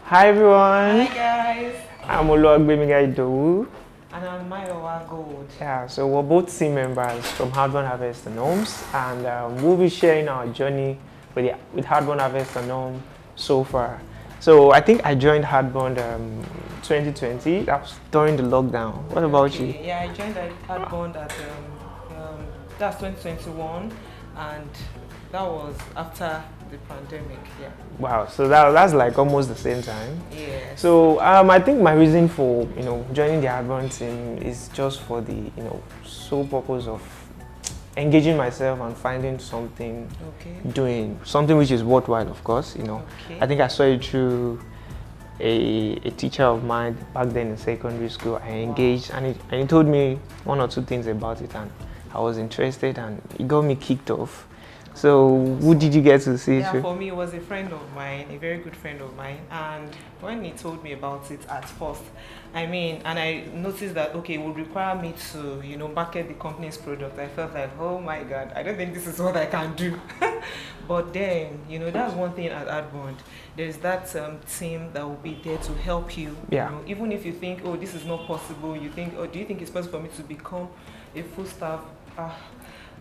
Hi everyone, Hi guys, I'm Gbenga Mayowa. and I'm Mayowa Gold. Yeah, so we're both team members from Adbond Harvest and Homes, and we'll be sharing our journey with Adbond Harvest and Homes so far. So I think I joined Adbond 2020. That was during the lockdown. What about you? Yeah, I joined Adbond at that's 2021, and that was after the pandemic. Yeah. Wow, so that's like almost the same time. Yes. So I think my reason for joining the Adbond team is just for the sole purpose of engaging myself and finding something, doing something which is worthwhile, of course. Okay. I think I saw it through a teacher of mine back then in secondary school. I engaged, and he told me one or two things about it, and I was interested, and it got me kicked off. So who did you get to see? Yeah, for me, it was a friend of mine, a very good friend of mine, and when he told me about it at first, and I noticed that it would require me to, market the company's product. I felt like, oh my God, I don't think this is what I can do. But then, that's one thing at Adbond. There's that team that will be there to help you. Yeah. Even if you think, oh, this is not possible, you think, oh, do you think it's possible for me to become a full staff?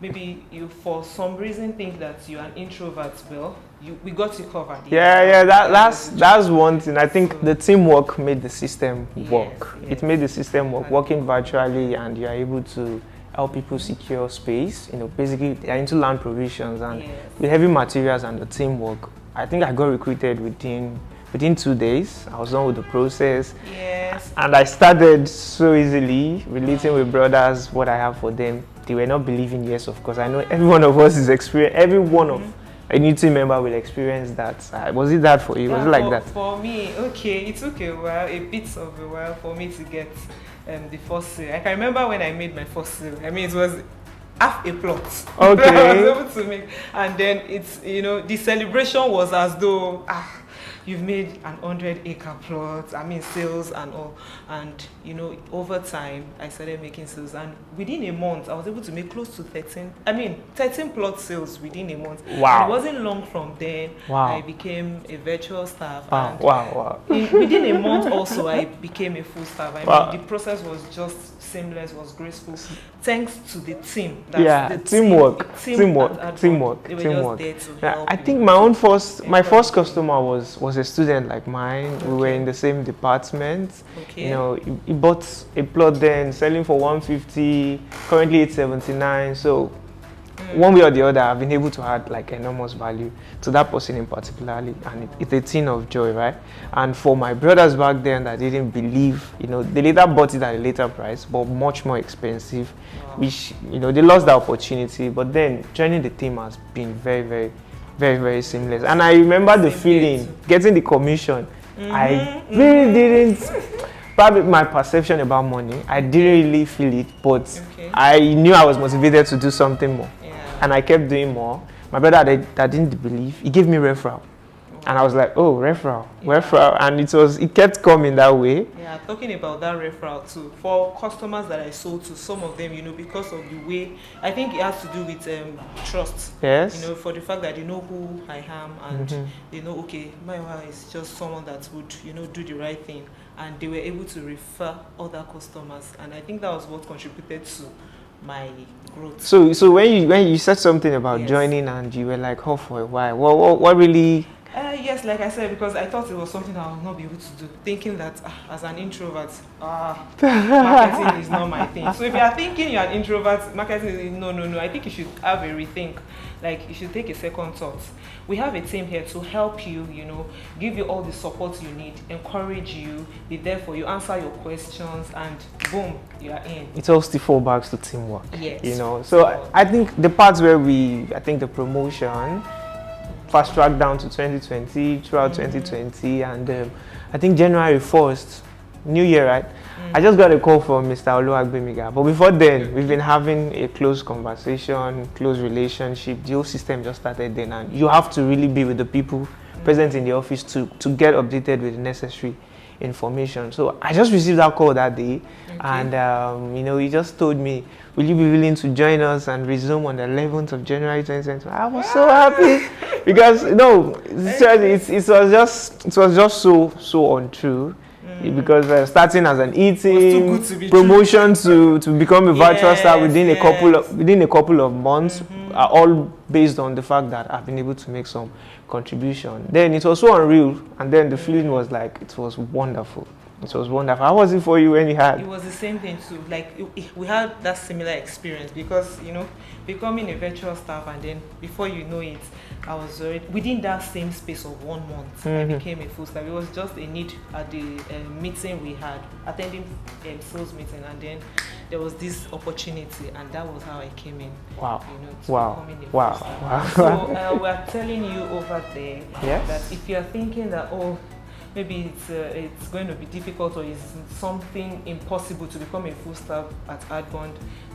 Maybe you for some reason think that you're an introvert. Well, we got you covered. Yeah, that's one thing. I think the teamwork made the system work. Yes. It made the system work, working virtually, and you're able to help people secure space. Basically they're into land provisions, and with heavy materials and the teamwork, I think I got recruited within 2 days. I was done with the process. Yes. And I started so easily relating with brothers, what I have for them. They were not believing, yes, of course. I know every one of us is experienced, every one of a new team member will experience that. Was it that for you? Was it like that? For me, it took a while, a bit of a while for me to get the first sale. I can remember when I made my first sale. It was half a plot. Okay. I was able to make, and then it's the celebration was as though you've made an 100-acre plot, sales and all. And over time I started making sales, and within a month I was able to make close to 13 plot sales within a month. Wow. And it wasn't long from then. Wow. I became a virtual staff. Wow. And Wow. within a month also I became a full staff. Wow. The process was just seamless, was graceful, thanks to the team. Teamwork. They were just there to help. I think my first customer was a student like mine. We were in the same department. He bought a plot then, selling for 150, currently it's 79. So one way or the other, I've been able to add like enormous value to that person in particularly, and it's a thing of joy, right? And for my brothers back then that didn't believe, they later bought it at a later price, but much more expensive, which they lost the opportunity. But then joining the team has been very, very, very, very seamless. And I remember the feeling, getting the commission. I really didn't. Probably my perception about money, I didn't really feel it, but I knew I was motivated to do something more. And I kept doing more. My brother that didn't believe, he gave me referral. And I was like, oh, referral. And it kept coming that way. Yeah, talking about that referral too, for customers that I sold to, some of them, because of the way, I think it has to do with trust. Yes. For the fact that they know who I am, and they know, okay, Mayowa is just someone that would, do the right thing. And they were able to refer other customers. And I think that was what contributed to my growth. So when you said something about joining, and you were like, oh, for a while, what really? Yes, like I said, because I thought it was something I would not be able to do, thinking that as an introvert, marketing is not my thing. So if you are thinking you're an introvert, marketing is no. I think you should have a rethink. Like, you should take a second thought. We have a team here to help you, give you all the support you need, encourage you, be there for you, answer your questions, and boom, you are in. It all still falls back to teamwork. Yes. So I think the parts where the promotion fast track down to 2020, throughout 2020, and I think January 1st, New Year, right? I just got a call from Mr. Gbenga. But before then, we've been having a close conversation, close relationship. The whole system just started then, and you have to really be with the people present in the office to get updated with the necessary information. So I just received that call that day, and he just told me, will you be willing to join us and resume on the 11th of January 2020? I was so happy. because it was just so untrue. Because starting as an eating promotion to become a virtual star within a couple of months are all based on the fact that I've been able to make some contribution. Then it was so unreal, and then the feeling was like it was wonderful. It was wonderful. How was it for you when you had? It was the same thing too. Like we had that similar experience because becoming a virtual staff, and then before you know it, I was already within that same space of 1 month. I became a full staff. It was just a need at the meeting we had, attending sales meeting, and then there was this opportunity, and that was how I came in. Wow! To becoming a full staff. Wow! So we're telling you over there that if you are thinking that maybe it's going to be difficult or it's something impossible to become a full staff at Adbond,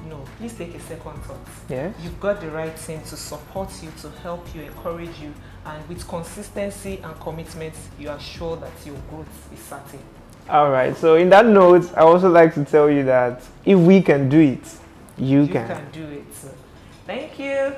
no, please take a second thought. Yes. You've got the right team to support you, to help you, encourage you, and with consistency and commitment, you are sure that your growth is certain. All right. So in that note, I also like to tell you that if we can do it, you can do it. Thank you.